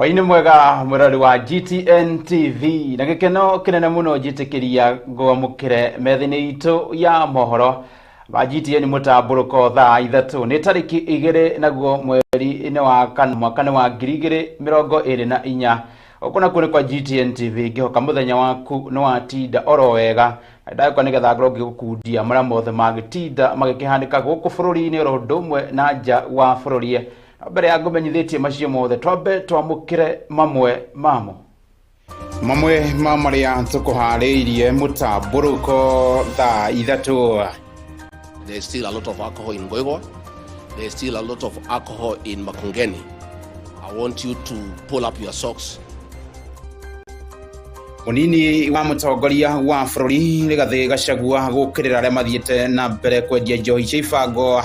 Waine mwega murari wa GTN TV na gikeno kinene muno jitikiria go mukire methini itu ya mohoro ba GTN Mutamburuko Thaa Ithatu ni tariki 2 naguo mweri wa kana mwaka wa 2024 ukuna kuni kwa GTN TV gihoka muthenya waku no atinda oro wega ndako nigetha ngoro ngigukundia mara mothe magitinda magikihandika guku bururi-ini ro ndumwe na nja wa bururi mbere ya ngumenyithitie macio mothe twambe twamukire mamwe mamo maria tukuhariirie Mutamburuko Thaa Ithatu. There's still a lot of alcohol in Goigo. There's still a lot of alcohol in Makongeni. I want you to pull up your socks. Munini wa mutongoria wa bururi Rigathi Gachagua gukirira aria mathiete na mbere kwendia njohi cia ibango.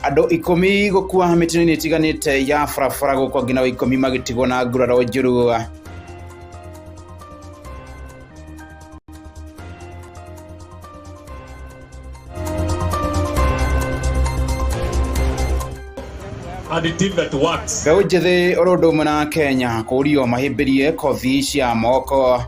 Ando 10 gukua mitini itiganite ya farafara gukwa ngina wa 10 magitigwo na nguraro njuru. And a team that works. Beũ njĩthĩ ũrũndũ ũmwe na Kenya kũrio mahĩmbĩrie kothi cia moko.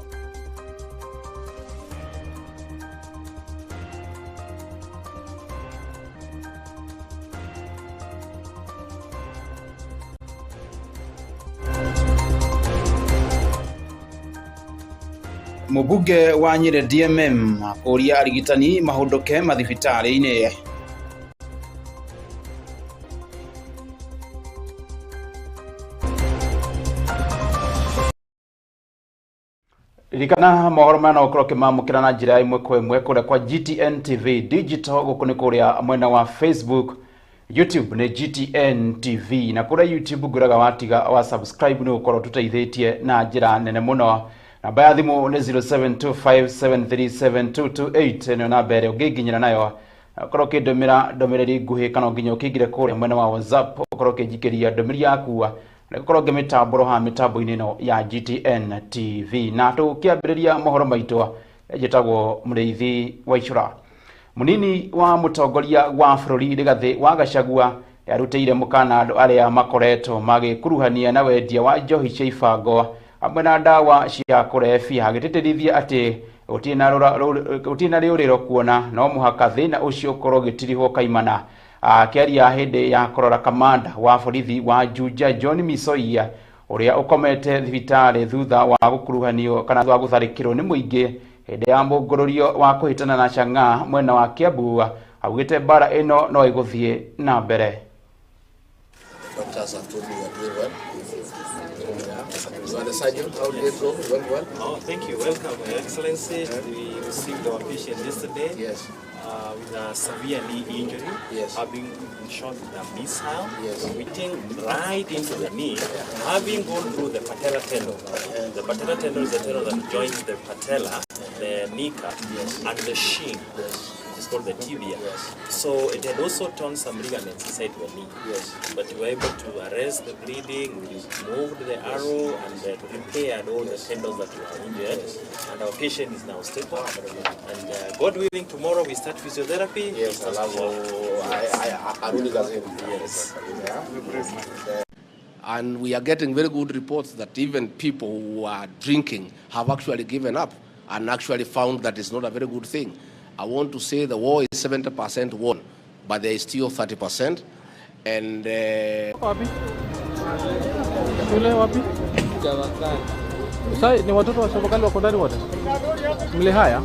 Mũmbunge wa Nyĩrĩ DMM kũria arigitani mahũndũke mathibitarĩ-inĩ. Rikana mohoro mana okroke mamukira na njira imwe kwa imwe kule kwa GTN TV digital gukuni kuria mwena wa Facebook, YouTube ne GTN TV na kura YouTube guraga watiga wa subscribe ni ukoro tutaithitie na njira nene muno. Namba ya thimu ni 0725737228 eno na bere ugiginyira nayo okroke ndomereri nguhi kana nginya ukigire kuria mwena wa WhatsApp okroke jikiria ndomeri yaku na koroge mitamburo ha mitambo-ini no ya GTN TV na tukiambiriria mohoro maitu ejitagwo Muriithi wa Ichura. Munini wa mutongoria wa bururi Rigathi wa Gachagua yarutĩire mukana andu aria makoretwo magikuruhania na wendia wa njohi cia ibango hamwe na ndawa cia kurebia agititirithia ati utina riuriro kuona no muhaka thina ucio ukorwo gitirihwo kaimana. Akiaria hindi ya korora kamanda wa borithi wa Juja John Misoia uria ukomete thibitari thutha wa gukuruhanio kana thwa gutharikirwo ni muingi hindi ya mungururio wa kuhitana na Chang'a mwena wa Kiambu augite bara ino no iguthie na mbere. Doctors have told me you are doing well. You are the surgeon. How did it go? Went well? Oh, thank you. Welcome, Your Excellency. We received our patient yesterday. Yes. With a severe knee injury, yes, having shot the missile, yes, hitting right into the knee, having gone through the patella tendon. The patella tendon is the tendon that joins the patella, the kneecap, yes, and the shin. Yes. It's called the tibia. Yes. So it had also torn some ligaments inside the knee. Yes. But we were able to arrest the bleeding, we moved the arrow and repaired all the tendons that were injured. Yes. And our patient is now stable. And God willing, tomorrow we start physiotherapy. Yes, I really got it. Yes. And we are getting very good reports that even people who are drinking have actually given up and actually found that it's not a very good thing. I want to say the war is 70% won, but there is still 30%. And shule wapi? Sasa ni watoto wa serikali wako ndani wote. Mle haya.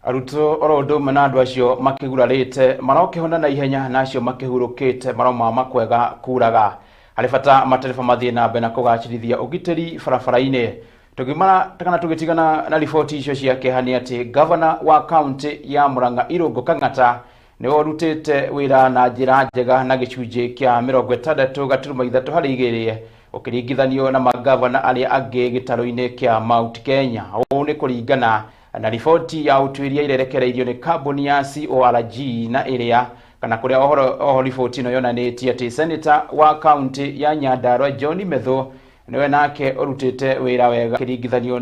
Aruto orodo manadu acio makigurarite marokehona na ihenya nacio makihurukite maroma makwega kuraga alifata matarifa mathie na bena kugacirithia ugiteri farafaraine tugimara takana tugitigana na ripoti icio ciake hani ati governor wa county ya Murang'a Irungu Kang'ata ni orutite wira na njira njega na gicunje kia 63 hari igiri ukiringithanio na magavana aria angi gitaro-ini kia Mount Kenya. Ũũ ni kuringana na ripoti ya utuiria irerekereirio ni kambuni ya CORG na iria kana kuria oho ripoti no yonanitie ati senator wa county ya Nyandarua John Methu niwe nake orutite wira wega kiringithanio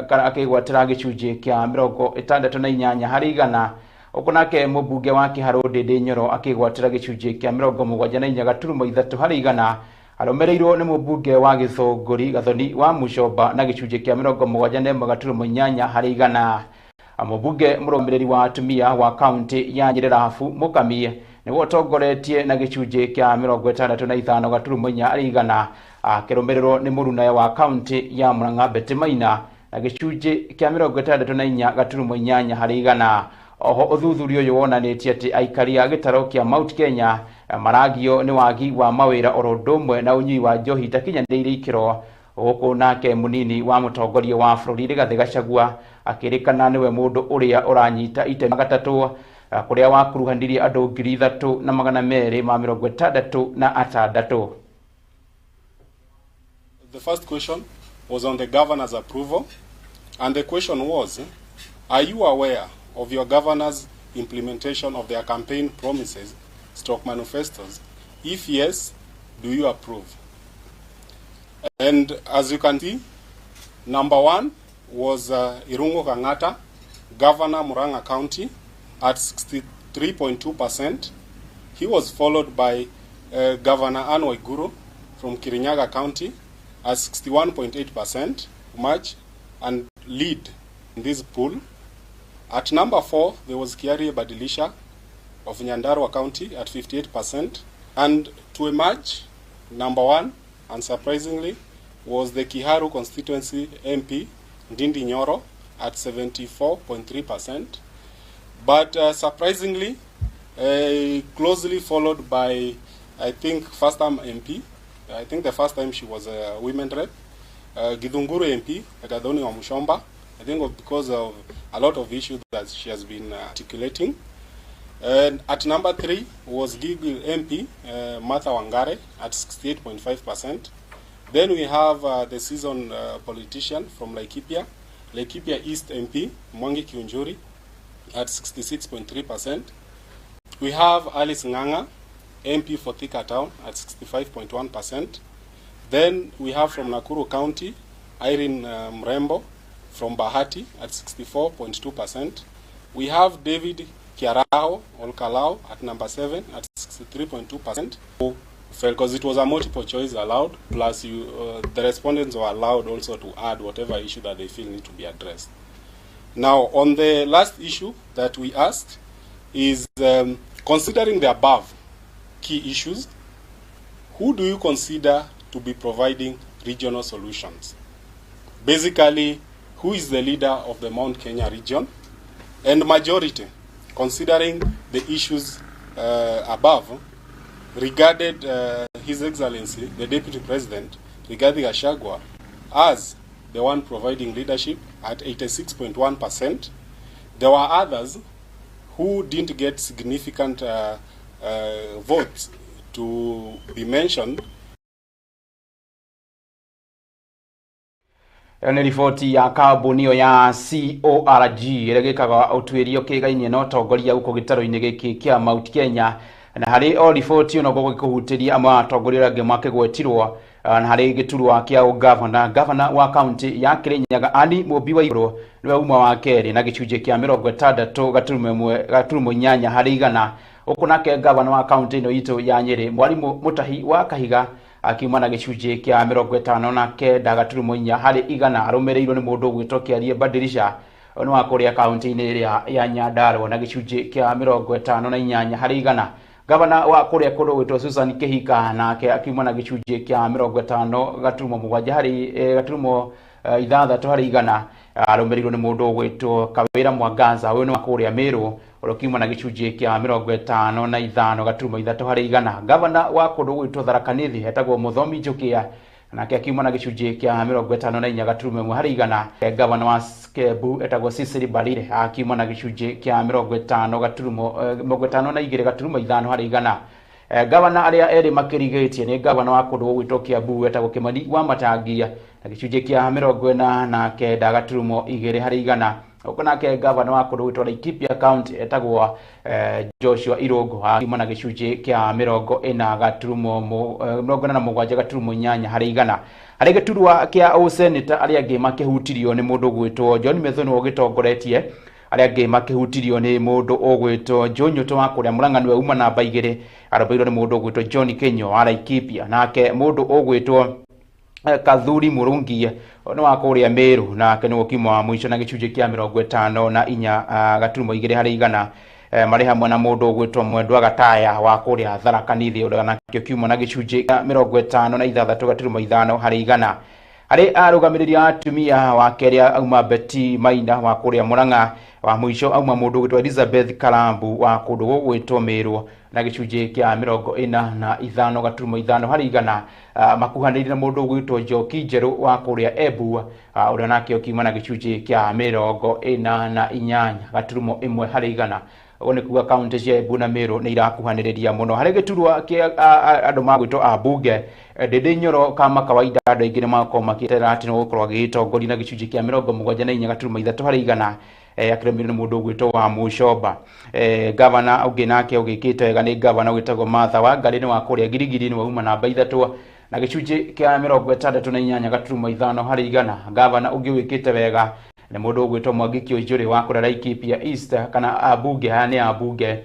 kana akigwatira gicunje kia 68 hari igana ukunake mubunge wa Kiharu Ndindi Nyoro akigwatira gicunje kia 74 hari igana aromereirwo ni mubunge wa Githunguri Gathoni wa Mucomba na gicunje kia 78 hari igana. Mubunge muromereri wa atumia wa county ya Nyererahafu Mukamie niwe otongoretie na gicunje kia 65 hari igana akiromererwo ni muruna wa county ya Murang'a Betty Maina na gicunje kia 64 hari igana. Oho uthuthuria uyu wonanitie ati aikari a gitaro kia Mount Kenya maragio ni wagi wa mawira orodumwe na unyui wa njohi takinyanĩire ikiro guku nake munini wa mutongoria wa bururi Rigathi Gachagua akirikana niwe mundu uria uranyita itemi gatatu kuria wakuruhanirie andu 3,266. The first question was on the governor's approval, and the question was, are you aware of your governor's implementation of their campaign promises, stroke manifestos? If yes, do you approve? And as you can see, number one was Irungu Kang'ata, Governor Murang'a County, at 63.2%. He was followed by Governor Anne Waiguru from Kirinyaga County at 61.8% match and lead in this pool. At number 4, there was Kiari Badilisha of Nyandarua County at 58%. And to emerge, number 1, unsurprisingly, was the Kiharu constituency MP, Ndindi Nyoro, at 74.3%. But surprisingly, closely followed by, I think, first-time MP. I think the first time she was a women rep. Githunguru MP, Gathoni wa Mucomba. I think because of a lot of issues that she has been articulating. And at number 3 was Gigil MP, Martha Wangare, at 68.5%. Then we have the seasoned politician from Laikipia East MP, Mwangi Kiunjuri, at 66.3%. We have Alice Nganga, MP for Thika Town, at 65.1%. Then we have from Nakuru County, Irene Mrembo, from Bahati at 64.2%. We have David Kiarao Olkalao at number 7 at 63.2%. Because it was a multiple choice allowed, plus the respondents were allowed also to add whatever issue that they feel need to be addressed. Now, on the last issue that we asked is, considering the above key issues, who do you consider to be providing regional solutions? Basically, who is the leader of the Mount Kenya region? And majority, considering the issues above, regarded His Excellency, the Deputy President, Rigathi Gachagua, as the one providing leadership at 86.1%. There were others who didn't get significant votes to be mentioned. Ni ripoti ya kambuni ya CORG ĩrĩa gĩkaga ũtuĩria kĩgainie na ũtongoria gũkũ gĩtaro-inĩ gĩkĩ kĩa Mount Kenya, na harĩ o riboti ĩno gũkũhutĩria amwe a atongoria angĩ makĩgwetirwo na harĩ gĩturwa kĩa gavana wa county ya Kirinyaga Anne Waiguru niwe uma wa kerĩ na gĩcunjĩ kĩa 60.8 harĩ igana. Ũkunake gavana wa county ĩno itũ ya Nyeri Mwalimu Mutahi wa Kahiga akiuma na gĩcunjĩ kĩa 59.4 harĩ igana, aromereirwo nĩ mũndũ gwĩtwo Kiarie Badilisha ono wa kũrĩa county-inĩ ĩrĩa ya Nyandarua na gĩcunjĩ kĩa 58 harĩ igana. Gavana wa kũrĩa kũndũ gwĩtwo Susan Kihika nake akiuma na gĩcunjĩ kĩa 50.7 harĩ 6.6 harĩ igana. arũmĩrĩirwo nĩ mũndũ ũgwĩtwo Kawĩra Mwangaza ũyũ nĩ wa kũrĩa Mĩrũ ũrĩa na gĩcunjĩ kĩa 55.3 harĩ igana. Gavana wa kũndũ gwĩtwo Tharaka Nithi etagwo Mũthomi Njukia nake akiuma na gĩcunjĩ kĩa 54.1 harĩ igana. Gavana wa Kiambu etagwo Cecily Mbarire akiuma na gĩcunjĩ kĩa 52.5 harĩ igana. Gavana arĩa erĩ makĩrigĩtie nĩ gavana wa kũndũ gwĩtwo Kiambu etagwo Kimani wa Matangia na gĩcunjĩ kĩa 49.2 harĩ igana. Nake gavana wa kũndũ gwĩtwo Laikipia County etagwo Joshua Irungu akiuma na gĩcunjĩ kĩa 47.8 harĩ igana. Harĩ gĩturwa kĩa ũseneta arĩa angĩ makĩhutirio nĩ mũndũ gwĩtwo John Methono ũgĩtongoretie, arĩa angĩ makĩhutirio nĩ mũndũ ũgwĩtwo Njũnyũtũ wa kũrĩa Mũrang'a nĩwe uma namba 2 arũmĩrĩirwo nĩ mũndũ ũgwĩtwo John Kenyo wa Laikipia, nake mũndũ ũgwĩtwo Kathuri Murungi nĩ wa kũrĩa Mĩrũ nake nĩ ũkimo wa mũico na gĩcunjĩ kĩa 54.2 harĩ igana. Marĩ hamwe na mũndũ ũgwĩtwo Mwendwa Gataya wa kũrĩa Tharaka Nithi ũrĩa nakĩo kiuma na gĩcunjĩ kĩa 56.5 harĩ igana. Harĩ arũgamĩrĩri a atumia wa kerĩ auma Betty Maina wa kũrĩa Mũrang'a, wa mũico auma mũndũ ũgwĩtwo Elizabeth Karambu wa kũndũ gũgwĩtwo Mĩrũ na gĩcunjĩ kĩa 45.5 harĩ igana. Makuhanĩrĩire na mũndũ ũgwĩtwo Njoki Njerũ wa kũrĩa Embu ũrĩa nakĩo kiuma na gĩcunjĩ kĩa 48.1 harĩ igana. Nĩ kuga kaunti cia Embu na Mĩrũ nĩ irakuhanĩrĩria mũno. Harĩ gĩturwa kĩa andũ magwĩtwo ambunge, Ndĩndĩ Nyoro kama kawaida andũ aingĩ nĩ makorwo makĩetera atĩ no gũkorwo agĩtongoria na gĩcunjĩ kĩa 74.3 harĩ igana, akĩrũmĩrĩirwo nĩ mũndũ ũgwĩtwo wa Mũcomba. Gavana ũngĩ nake ũgĩkĩte wega nĩ gavana wĩtagwo Martha Wangari nĩ wa kũrĩa Girigiri nĩwe uma namba 3 na gĩcunjĩ kĩa 68.5 harĩ igana. Gavana ũngĩ wĩkĩte wega nĩ mũndũ ũgwĩtwo Mwangi Kĩũnjũrĩ wa kũrĩa Laikipia East kana ambunge, haya nĩ ambunge.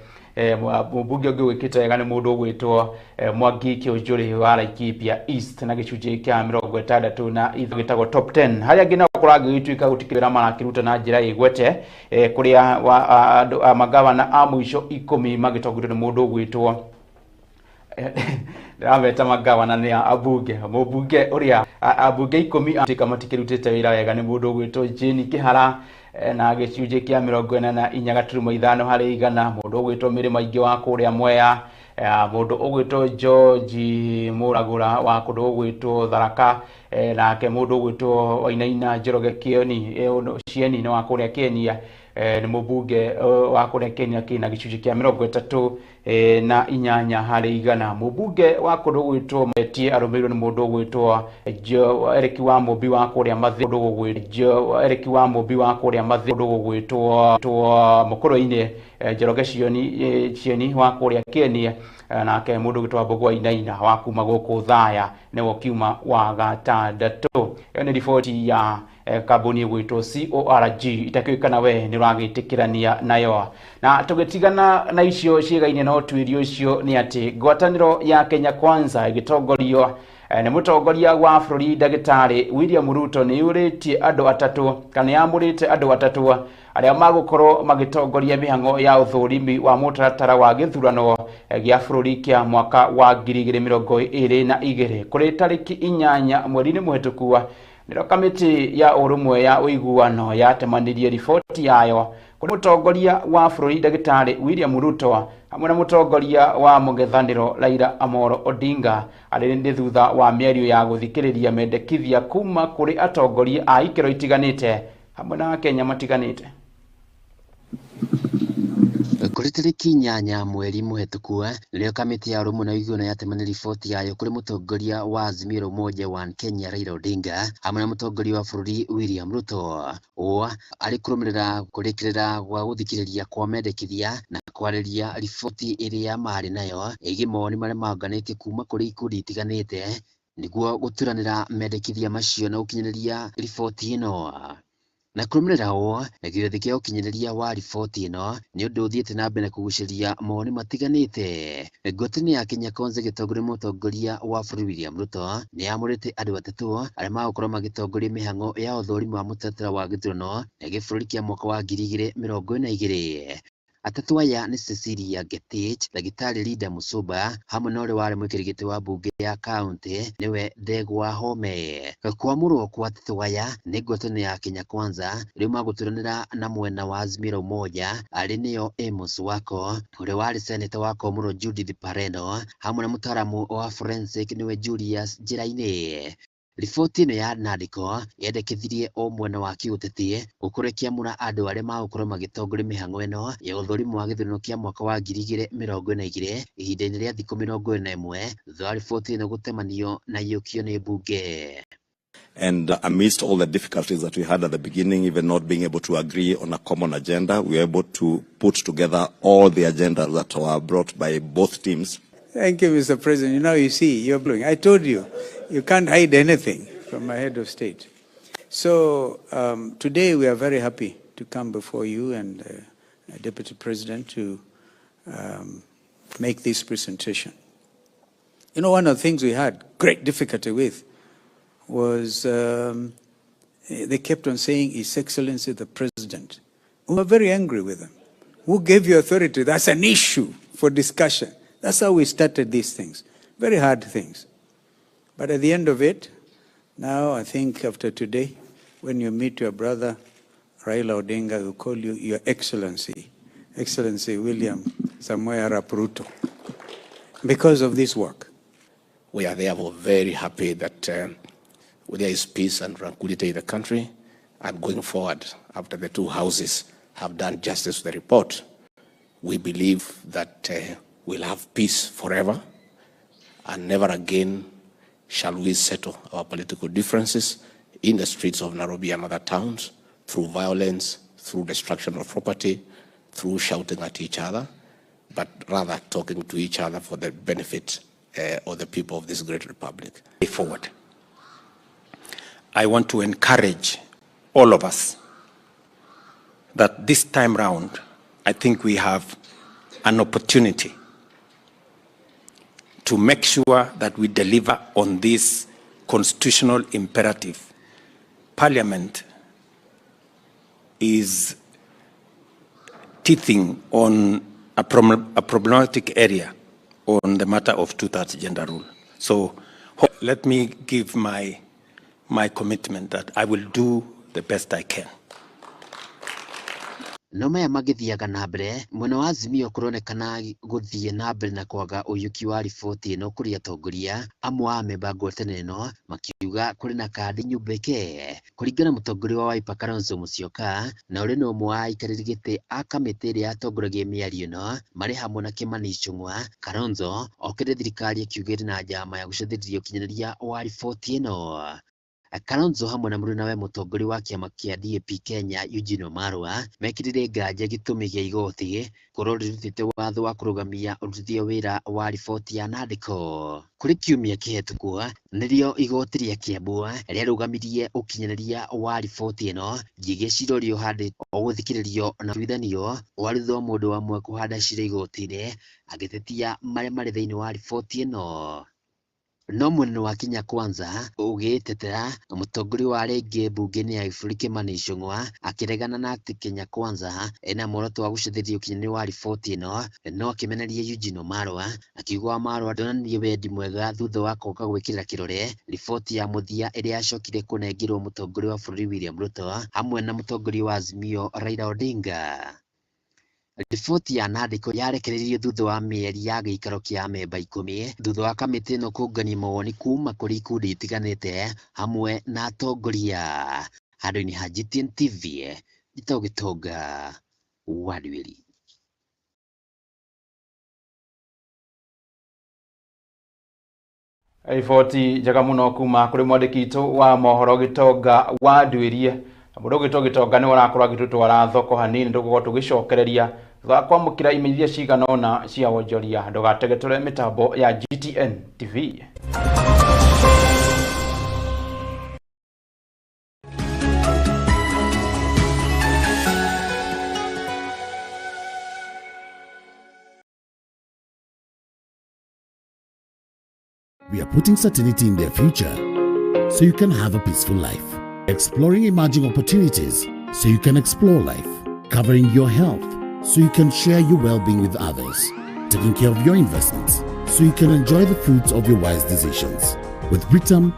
Mbunge ũngĩ wĩkĩte wega nĩ mũndũ ũgwĩtwo Mwangi Kĩũnjũrĩ wa Laikipia East na gĩcunjĩ kĩa 60 na gĩtagwo top 10. Harĩa angĩ nao kũragĩtuĩka gũtikĩrĩra marakĩruta na njĩra ĩgwete, kũrĩa magavana a mũico 10 magĩtongorio nĩ mũndũ ũgwĩtwo ndĩrameta magavana nĩ ambunge. Mũmbunge ũrĩa ambunge 10 atika matikĩrutĩte wĩra wega nĩ mũndũ ũgwĩtwo Jane Kĩhara na gĩcunjĩ kĩa 44.5 harĩ igana. Mũndũ ũgwĩtwo Mĩrĩ Maingĩ wa kũrĩa Mwea, mũndũ ũgwĩtwo George Mũragũra wa kũndũ ũgwĩtwo Tharaka, nake mũndũ ũgwĩtwo Wainaina Njoroge Cieni nĩ wa kũrĩa Kenya, nĩ mũmbunge wa kũrĩa Kenya kĩna gĩcunjĩ kĩa 38 harĩ igana. Mũmbunge wa kũndũ gwĩtwo Metie arũmĩrĩirwo nĩ mũndũ ũgwĩtwo Eric wa Mũmbi wa kũrĩa Mathĩ, Eric wa Mũmbi wa kũrĩa Mathĩ, mũndũ ũgwĩtwo Mũkũrũ-inĩ Njoroge Cieni wa kũrĩa Kenya, nake mũndũ ũgwĩtwo Mbogo Wainaina wa kuma gũkũ Thaya nĩwe kiuma wa gatandatũ. Ĩyo nĩ riboti ya kambuni gwĩtwo CORG itakĩũkana we nĩ ũragĩtĩkĩrania nayo. Na tũgĩtigana na icio ciĩga-inĩ no twĩrio ũcio nĩ atĩ ngwatanĩro ya Kenya Kwanza ĩgĩtongorio nĩ mũtongoria wa bũrũri Ndagĩtarĩ William Ruto nĩ yũrĩtie andũ atatũ kana yamũrĩte andũ atatũ arĩa magũkorwo magĩtongoria mĩhang'o ya ũthũrimi wa mũtaratara wa gĩthurano gĩa bũrũri kĩa mwaka wa 2022 kũrĩ tarĩki 8 mweri-inĩ mũhĩtũku. Nĩro kamĩtĩ ya ũrũmwe ya ũiguano yatemanirie riboti yayo kũrĩ mũtongoria wa bũrũri Ndagĩtarĩ William Ruto hamwe na mũtongoria wa mũng'ethanĩro Raila Amolo Odinga arĩ thutha wa mĩario ya gũthikĩrĩria mendekithia kuma kũrĩ atongoria a ikĩro itiganĩte hamwe na Kenya matiganĩte. Kũrĩ tarĩki 8 mweri mũhĩtũku nĩrĩo kamĩtĩ ya ũrũmwe na ũiguano yatemanirie riboti yayo kũrĩ mũtongoria wa Azimio la Umoja One Kenya Raila Odinga hamwe na mũtongoria wa bũrũri William Ruto arĩ kũrũmĩrĩra kũrĩkĩrĩra gwa gũthikĩrĩria kwa mendekithia na kwarĩria riboti ĩrĩa marĩ nayo ĩgiĩ mawoni marĩa maũnganĩtio kuma kũrĩ ikundi itiganĩte nĩguo gũturanĩra mendekithia macio na gũkinyanĩria riboti ĩno. Na kũrũmĩrĩra gĩothi kĩa ũkinyanĩria wa riboti ĩno nĩ ũndũ ũthiĩte na mbere kũgucĩrĩria mawoni matiganĩte. Ngwatanĩro ya Kenya Kwanza ĩgĩtongoria mũtongoria wa bũrũri William Ruto nĩ yamũrĩte andũ atatũ arĩa magũkorwo magĩtongoria mĩhang'o ya ũthũrimi wa mũtaratara wa gĩthurano na gĩbũrũri kĩa mwaka wa 2022. Atatu aya ni Cecilia Getich, Ndagitari Linda Musuba, hamwe na ũrĩa warĩ mũkirigiti wa mbunge ya kaunti niwe Ndegwa Home. Kwamũrwo kwa atatu aya nĩ ngwatanĩro ya Kenya Kwanza rĩu magũturanĩra na mwena wa Azimio la Umoja arĩ nĩyo Amos Wako, ũrĩa warĩ seneta wa Komoro Judith Pareno, hamwe na mũtaramu wa forensic niwe Julius Njĩra-inĩ. Riboti ĩno ya Nadiko yendekithirie o mwena wa kĩũteti gũkũrĩkia mũra andũ arĩa magũkorwo magĩtongoria mĩhang'o ĩno ya ũthũrimu wa gĩthurano kĩa mwaka wa 2022 ihinda-inĩ rĩa thikũ 41 thutha wa riboti ĩno gũtemanio na yũkio nĩ mbunge. And amidst all the difficulties that we had at the beginning, even not being able to agree on a common agenda, we were able to put together all the agendas that were brought by both teams. Thank you, Mr. President. You know, you see, you're blowing. I told you, you can't hide anything from my head of state. So today we are very happy to come before you and Deputy President to make this presentation. You know, one of the things we had great difficulty with was they kept on saying, His Excellency the President. We were very angry with them. Who gave you authority? That's an issue for discussion. That's how we started these things. Very hard things. But at the end of it, now I think after today, when you meet your brother, Raila Odinga, will call you Your Excellency, Excellency William Samoei Arap Ruto, because of this work. We are therefore very happy that there is peace and tranquility in the country, and going forward, after the two houses have done justice to the report, we believe that we'll have peace forever, and never again shall we settle our political differences in the streets of Nairobi and other towns through violence, through destruction of property, through shouting at each other, but rather talking to each other for the benefit of the people of this great republic. Forward. I want to encourage all of us that this time round, I think we have an opportunity to make sure that we deliver on this constitutional imperative. Parliament is teething on a problematic area on the matter of two-thirds gender rule. So let me give my commitment that I will do the best I can. No maya magithiaga na mbere mwena wa Azimio kuronekana guthie na mbere na kwaga uyuki wa riboti ino kuri atongoria amwe a memba ngwatanĩro ĩno makiuga kuri na kandi nyumbeke kuringana mũtongoria wa Wiper Kalonzo Musyoka na ũrĩ no ũmwe wa aikarĩri gĩtĩ a kamĩtĩ ĩrĩa yatongoragia mĩario ĩno marĩ hamwe na Kimani Ichung'wa. Kalonzo okĩrĩ thirikari akiugĩte na njama ya gũcũthĩrĩria ũkinyanĩria wa riboti ĩno. Kalonzo hamwe na mũrũnawe mũtongoria wa kĩama kĩa DAP Kenya Eugene Wamalwa mekĩrire nganja gĩtũmi gĩa igoti kũrĩa rĩrutĩte watho wa kũrũgamia ũrutithia wĩra wa riboti ya Nadiko. Kũrĩ kiumia kĩhĩtũku nĩrĩo igoti rĩa Kiambu rĩarũgamirie ũkinyanĩria wa riboti ĩno njĩgie cirorio handĩ o gũthikĩrĩrio na tuithanio warutho mũndũ wamwe kũhanda cira igoti-inĩ agĩtetia marĩa marĩ thĩinĩ wa riboti ĩno. No mwena wa Kenya Kwanza ũgĩtetera mũtongoria wa rĩngĩ mbunge-inĩ ya Gĩbũrũri Kimani Ichung'wa akĩregana na atĩ Kenya Kwanza ena muoroto wa gũcũthĩrĩria ũkinyanĩria wa riboti ĩno, no akĩmeneria Eugene Wamalwa akiuga Wamalwa ndonanirie wendi mwega thutha wa koka gwĩkĩrĩra kĩrore riboti ya mũthia ĩrĩa yacokire kũnengerwo mũtongoria wa bũrũri William Ruto hamwe na mũtongoria wa Azimio Raila Odinga. Riboti ya Nadiko yarekereirio thutha wa mĩeri ya gĩikaro kĩa memba 10 thutha wa kamĩtĩ ĩno kũngania mawoni kuma kũrĩ ikundi itiganĩte hamwe na atongoria. Handũ-inĩ ha GTN TV Gitau Gĩtonga Wadwĩri. Riboti njega mũno kuma kũrĩ mwandĩki witũ wa mohoro Gĩtonga Wadwĩri. Mũndũ Gĩtonga nĩ ũrakorwo agĩtũtwara thoko hanini ndũgũkorwo tũgĩcokereria thutha kwamũkĩra imenyithia cigana ũna cia wonjoria. Ndũgategetũre mĩtambo ya GTN TV. We are putting certainty in their future so you can have a peaceful life. Exploring emerging opportunities so you can explore life. Covering your health, so you can share your well-being with others. Taking care of your investments so you can enjoy the fruits of your wise decisions. With Britam,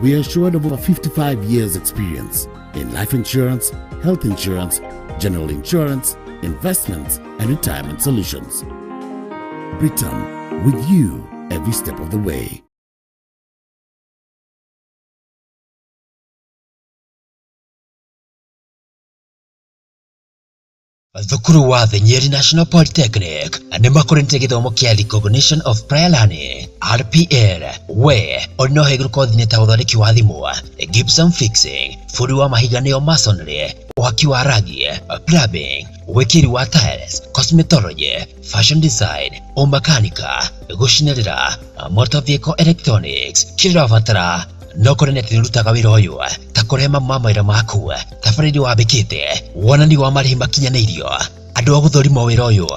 we are assured of over 55 years experience in life insurance, health insurance, general insurance, investments, and retirement solutions. Britam, with you every step of the way. Thukuru wa the Nyeri National Polytechnic nĩ makoretwo gĩthomo kĩa Recognition of Prior Learning RPL we no heguru kothi ta ũthondeki wa thimũ, gypsum fixing, fundi wa mahiga nĩyo masonry, waki wa rangi, plumbing, wĩkĩri wa tiles, cosmetology, fashion design, mechanical, gũcinĩrĩra, motor vehicle electronics. Kĩrĩa ũrabatara no kũrĩ nĩrutaga wĩra ũyũ ta kũrema mawĩra maku tabarĩri wambĩkĩte wonani wa marĩhi makinyanĩirio. Andũ a gũthũrima wĩra ũyũ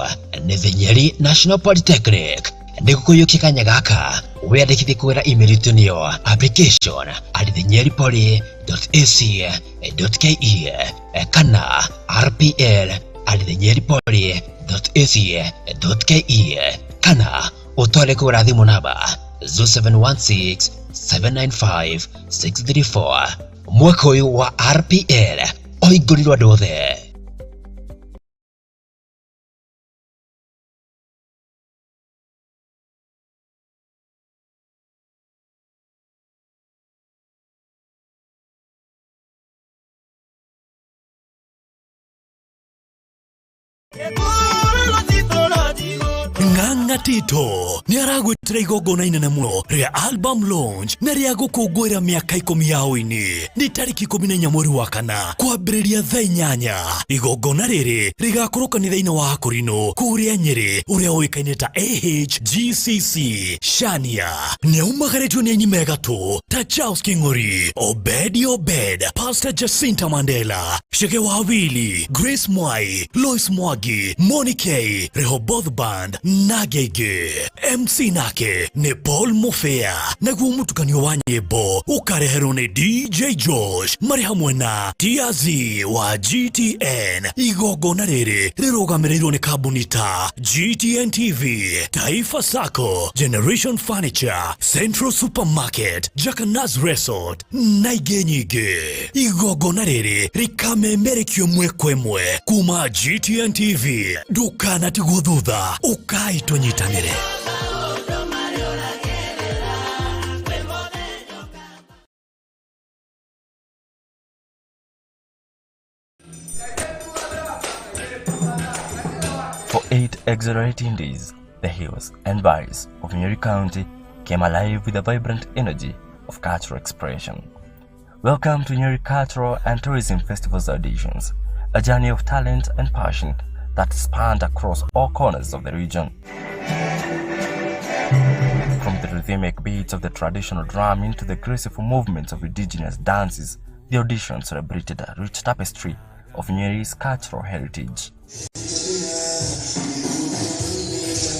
nĩ the Nyeri National Polytechnic. Nĩgũkũiyũkia kanya gaka wĩyandĩkithie kũgerera email itũ nĩyo application@thenyeripoly.ac.ke kana rpl@thenyeripoly.ac.ke kana ũtware kũgerera thimũ namba 0716-795-634. Mwaka ũyũ wa RPL ũhingũrirwo andũ othe. Nganga Tito ni aragwitira igongona inene muno ria album launch na ria gukungwira miaka 10 yaoini ni tariki 14 mweri wa kana kwambiriria thaa 8. Igongona riri rigakorwo kanitha-ini wa Akorino kuria Nyeri uria uikaine ta AHGCC Shania. Ni umagaretwo ni aini mega tu ta Charles King'ori, Obed, Pastor Jacinta Mandela, Shege Wawili, Grace Mwai, Lois Mwagi, Monike, Rehoboth Band, Nagege. MC nake ni Paul Mofea. Naguo mutukanio wa nyimbo ukareherwo ni DJ Josh mari hamwe na TZ wa GTN. Igongona riri rirugamirĩirwo ni kambuni ta GTN TV, Taifa Sacco, Generation Furniture, Central Supermarket, Jackana's Resort na ingĩ nyingĩ. Igongona riri rikamemerekio mwekwe kuma GTN TV. Ndukanatigwo thutha, ukai tunyitanĩre. For 8 exhilarating days, the hills and valleys of Nyeri County came alive with the vibrant energy of cultural expression. Welcome to Nyeri Cultural and Tourism Festival's auditions, a journey of talent and passion that spanned across all corners of the region. From the rhythmic beats of the traditional drumming to the graceful movements of indigenous dances, the audition celebrated a rich tapestry of Nyeri's cultural heritage.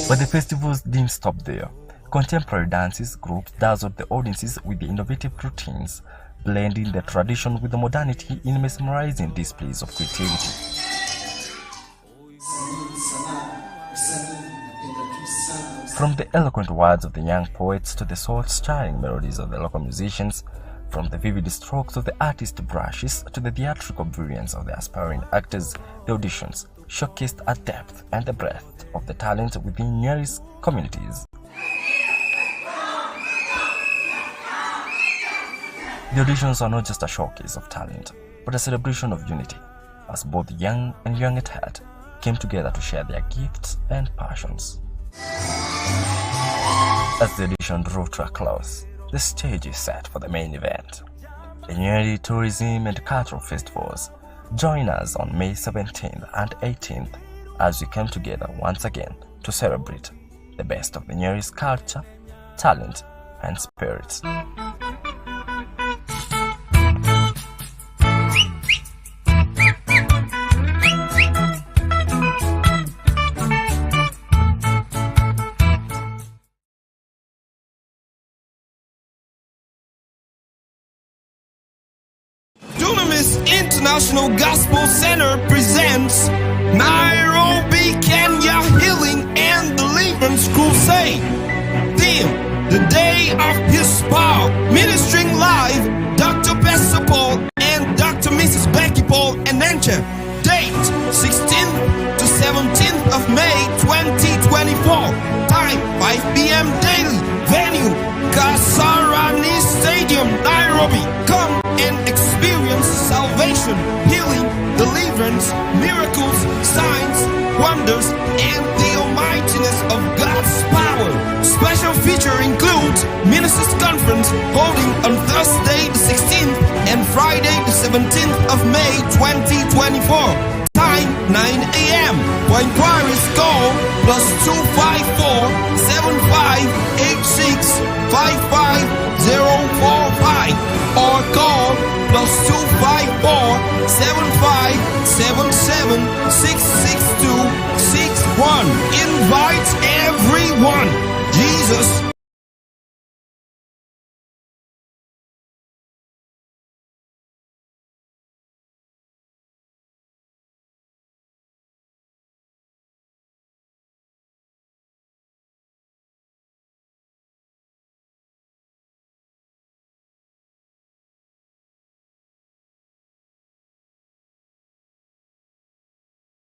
But the festivals didn't stop there. Contemporary dances groups dazzled the audiences with the innovative routines, blending the tradition with the modernity in mesmerizing displays of creativity. From the eloquent words of the young poets to the soul-stirring melodies of the local musicians, from the vivid strokes of the artist's brushes to the theatrical brilliance of the aspiring actors, the auditions showcased a depth and the breadth of the talent within Nyeri's communities. The auditions are not just a showcase of talent, but a celebration of unity, as both young and young at heart came together to share their gifts and passions. As the audition drew to a close, the stage is set for the main event, the Nyeri Tourism and Cultural Festivals. Join us on May 17th and 18th as we come together once again to celebrate the best of the Nyeri's culture, talent, and spirits. International Gospel Center presents Nairobi p.m. daily. Venue, Kasarani Stadium, Nairobi. Come and experience salvation, healing, deliverance, miracles, signs, wonders, and the almightiness of God's power. Special feature includes Ministers Conference holding on Thursday the 16th and Friday the 17th of May 2024. Time 9 a.m. For inquiries call +254 7586 55045 or call +254 7577 662 61. Invite everyone. Jesus.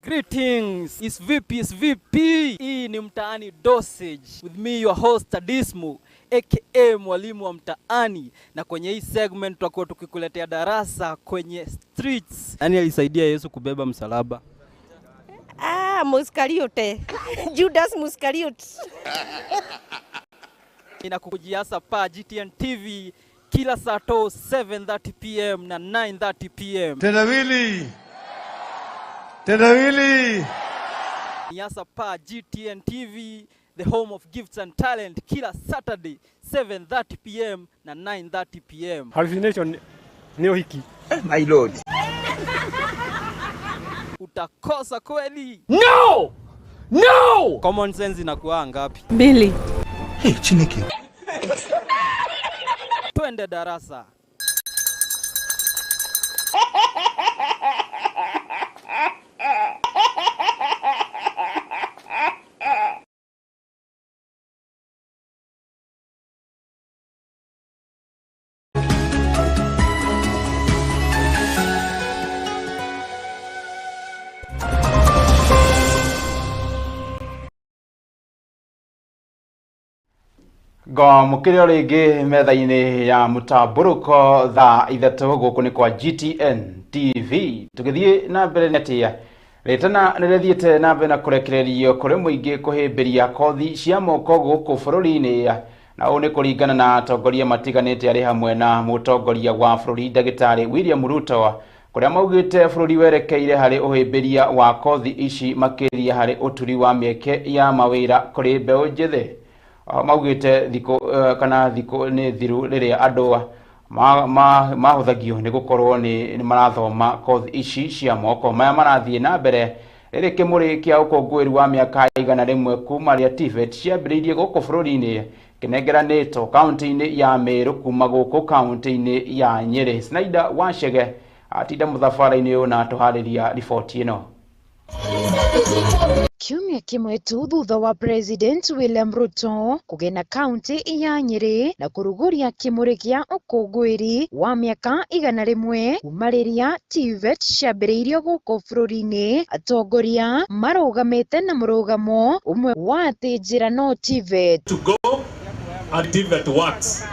Greetings, it's VP. Hii ni Mtaani Dosage. With me your host Tadismu, aka mwalimu wa mtaani. Na kwenye hii segment tutakuwa tukikuletea darasa kwenye streets. Nani alisaidia Yesu kubeba msalaba? Muskariote. Judas Muskariote. Inakukujia hapa GTN TV kila saa 7:30 PM na 9:30 PM. Tendawili. Niasa pa GTN TV, the home of gifts and talent, kila Saturday 7:30 PM na 9:30 PM. Hallucination neo hiki. My lord. Utakosa kweli? No! No! Common sense inakuwa ngapi? 2. Hey, Chineke. Twende darasa. Go mukirio ringi metha-ini ya Mutamburuko Thaa Ithatu guku ni kwa GTN TV. Tugithie na mbere netia retana nirethiete na mbere na kurekererio kuri muingi kuhimbiria kothi cia moko guku bururi-ini, na uni kuringana na atongoria matiganite ari hamwe na mutongoria wa bururi Ndagitari William Ruto, kuria maugite bururi werekeire hari uhimbiria wa kothi ici makiria hari uturi wa mieke ya mawira kuri mbeu njithi. Maugite thiko kana thiko ni thiru riria andu mahuthagio ni gukorwo ni marathoma kothi ici cia moko maya marathie na mbere riri kimuri kia ukungwiri wa miaka 100 kuma ria TVET ciambiriirie guku bururi-ini kinengeranito kaunti-ini ya Meru kuma guku kaunti-ini ya Nyeri. Snyder Wachege atinda muthabara-ini uyu na tuhariria riboti ino. Kiumia kimwe tu thutha wa President William Ruto kugena kaunti ya Nyeri na kuruguria kimuri kia ukungwiri wa miaka 100 kuma riria TVET ciambiriirio guku bururi-ini, atongoria marugamite na murugamo umwe wa ati njira no TVET to go and TVET works.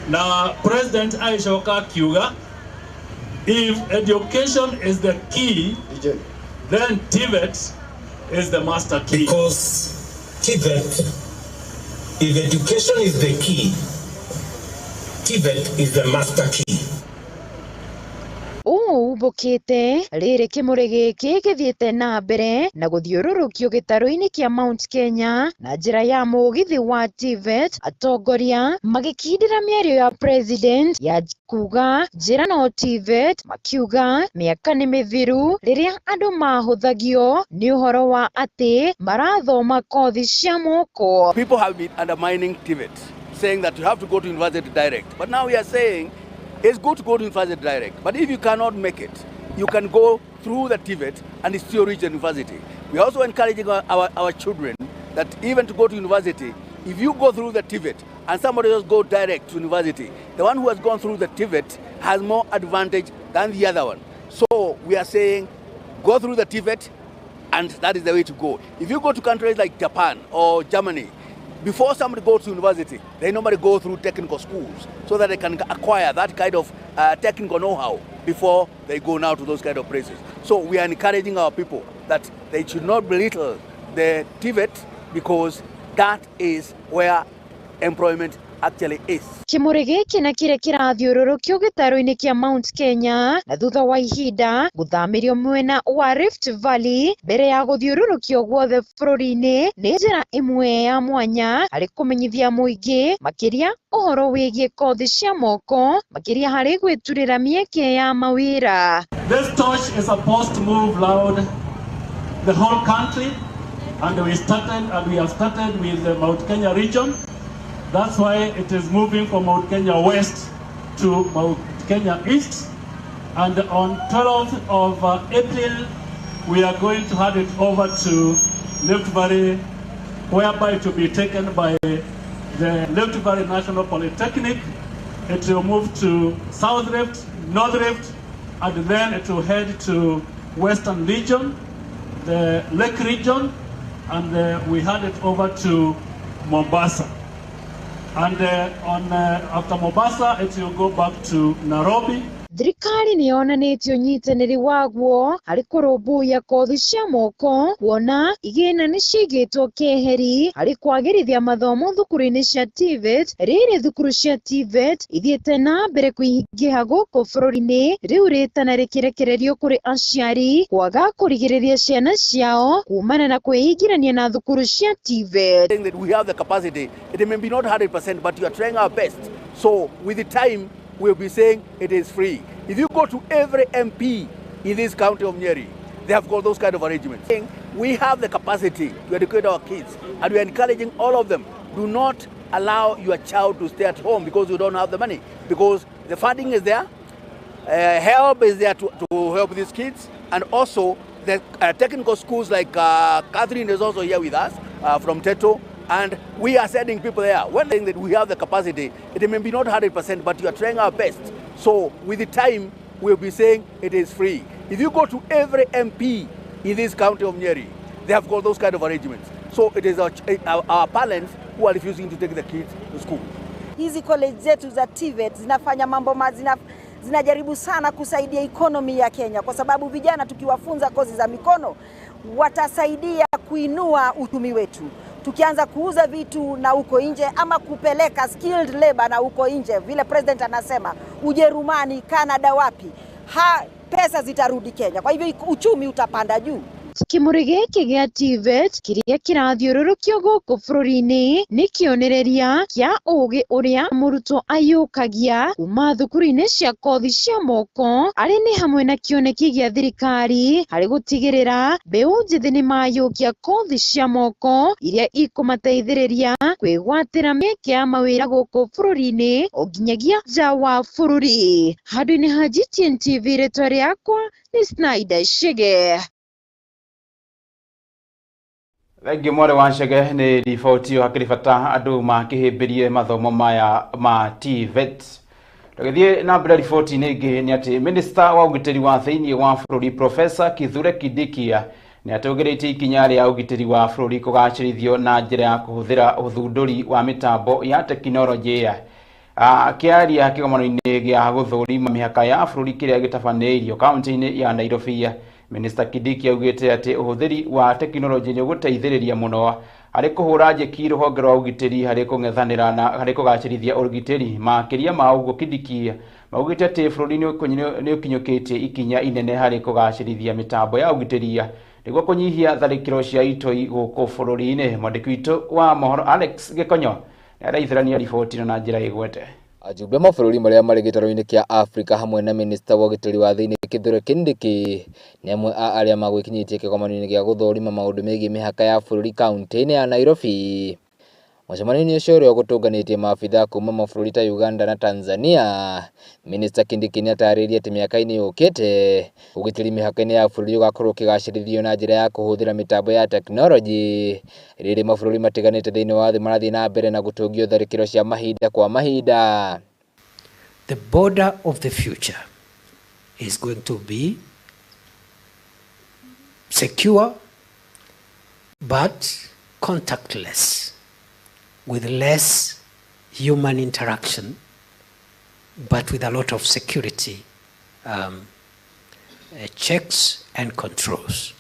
Na President Aishoka Kiuga, if education is the key, then TVET is the master key. Because TVET, if education is the key, TVET is the master key. Ubukite riri kimuri giki githiete na mbere na guthiururukio gitaru-ini kia Mount Kenya na njira ya mugithi wa TVET, atongoria magikindira miario ya President ya kuga njira no TVET, makiuga miaka ni mithiru riria andu mahuthagio ni uhoro wa ati marathoma kothi cia moko. People have been undermining TVET, saying that you have to go to university direct, but now we are saying it's good to go to university direct, but if you cannot make it, you can go through the TVET and still reach the university. We are also encouraging our children that even to go to university, if you go through the TVET and somebody else go direct to university, the one who has gone through the TVET has more advantage than the other one. So we are saying go through the TVET, and that is the way to go. If you go to countries like Japan or Germany, before somebody goes to university, they normally go through technical schools so that they can acquire that kind of technical know-how before they go now to those kind of places. So we are encouraging our people that they should not belittle the TVET because that is where employment actually is. Kimuri giki na kire kirathiũrũrũkio gĩtarũ-inĩ kĩa Mount Kenya na thutha wa ihinda gũthamirio mwena wa Rift Valley mbere ya gũthiũrũrũkio guothe bũrũri-inĩ nĩ njĩra ĩmwe ya mwanya harĩ kũmenyithia mũingĩ makĩria ũhoro wĩgiĩ kothi cia moko makĩria harĩ gwĩturĩra mĩeke ya mawĩra. This torch is supposed to move loud the whole country, and we have started with the Mount Kenya region. That's why it is moving from Mount Kenya West to Mount Kenya East. And on 12th of April, we are going to hand it over to Rift Valley, whereby it will be taken by the Rift Valley National Polytechnic. It will move to South Rift, North Rift, and then it will head to Western region, the Lake region, and we hand it over to Mombasa. And after Mombasa, it will go back to Nairobi. Thirikari nĩ yonanĩtie ũnyitanĩri waguo harĩ kũrũmbũiya kothi cia moko kuona igĩna nĩ ciigĩtwo keheri harĩ kwagĩrithia mathomo thukuru-inĩ cia TVET. Rĩrĩ thukuru cia TVET ithiĩte na mbere kũingĩha gũkũ bũrũri-inĩ, rĩu rĩtana rĩkĩrekererio kũrĩ aciari kwaga kũrigĩrĩria ciana ciao kumana na kwĩingĩrania na thukuru cia TVET. That we have the capacity, it may be not 100%, but we are trying our best. So with the time, we'll be saying it is free. If you go to every MP in this county of Nyeri, they have got those kind of arrangements. We have the capacity to educate our kids, and we are encouraging all of them. Do not allow your child to stay at home because you don't have the money, because the funding is there, help is there to help these kids, and also the technical schools like Catherine is also here with us from Teto. And we are sending people there. One thing that we have the capacity, it may be not 100%, but we are trying our best. So with the time, we'll be saying it is free. If you go to every MP in this county of Nyeri, they have got those kind of arrangements. So it is our parents who are refusing to take the kids to school. Hizi college zetu za TVET zinafanya mambo zinajaribu sana kusaidia economy ya Kenya, kwa sababu vijana tukiwafunza kozi za mikono watasaidia kuinua uchumi wetu. Tukianza kuuza vitu na uko nje ama kupeleka skilled labor na uko nje, vile president anasema Ujerumani, Canada, wapi, pesa zitarudi Kenya. Kwa hivyo uchumi utapanda juu. Kimuri giki gĩa TVET kĩrĩa kĩrathiũrũrũkio gũkũ bũrũri-inĩ nĩ kĩonereria kĩa ũgĩ ũrĩa mũrutwo aiyũkagia kuma thukuru-inĩ cia kothi cia moko, arĩ nĩ hamwe na kĩoneki gĩa thirikari harĩ gũtigĩrĩra mbeũ njĩthĩ nĩ maiyũkia kothi cia moko iria ikũmateithĩrĩria kwĩgwatĩra mĩeke ya mawĩra gũkũ bũrũri-inĩ o nginyagia nja wa bũrũri. Handũ-inĩ ha GTN TV, rĩtwa rĩakwa nĩ Snyder Shege. Thengi mware wa Shege nĩ riboti yo hakĩrĩ bata andũ makĩhĩmbĩrie mathomo maya ma TVET. Tũgĩthiĩ na mbere riboti-inĩ ĩngĩ nĩ atĩ Minister wa ũgitĩri wa thĩinĩ wa bũrũri Professor Kithure Kindiki nĩ atũgĩrĩtie ikinya rĩa ũgitĩri wa bũrũri kũgacĩrithio na njĩra ya kũhũthĩra ũthundũri wa mĩtambo ya tekinoronjĩ. Akĩaria kĩgomano-inĩ gĩa gũthũrima mĩhaka ya bũrũri kĩrĩa gĩtabanĩirio kaunti-inĩ ya Nairobi, Minister Kindiki augĩte atĩ ũhũthĩri wa tekinoronjĩ nĩ ũgũteithĩrĩria mũno harĩ kũhũra njeki rũhonge rwa ũgitĩri harĩ kũng'ethanĩra na harĩ kũgacĩrithia ũgitĩri. Makĩria ma ũguo, Kindiki maugĩte atĩ bũrũri nĩ ũkinyũkĩtie ikinya inene harĩ kũgacĩrithia mĩtambo ya ũgitĩri nĩguo kũnyihia tharĩkĩro cia itoi gũkũ bũrũri-inĩ. Mwandĩki witũ wa mohoro Alex Gĩkonyo nĩ araithĩrania riboti na njĩra ĩgwete. Ajumbe mabũrũri marĩa marĩ gĩtarũ-inĩ kĩa Afrika hamwe na Minister wa ũgitĩri wa thĩinĩ Kithure Kindiki nĩ amwe a arĩa magwĩkinyĩtie kĩgomano-inĩ gĩa gũthũrima maũndũ megiĩ mĩhaka ya bũrũri kaunti-inĩ ya Nairobi. Mũcemanio ũcio ũrĩa ũgũtũnganĩtie maabitha kuma mabũrũri ta Uganda na Tanzania, Minister Kindiki nĩ atarĩirie atĩ mĩaka-inĩ yũkĩte ũgitĩri mĩhaka-inĩ ya bũrũri ũgakorwo ũkĩgacĩrithio na njĩra ya kũhũthĩra mĩtambo ya tekinoronjĩ, rĩrĩ mabũrũri matiganĩte thĩinĩ wa thĩ marathiĩ na mbere na gũtũngio tharĩkĩro cia mahinda kwa mahinda. The border of the future is going to be secure but contactless. with less human interaction, but with a lot of security checks and controls.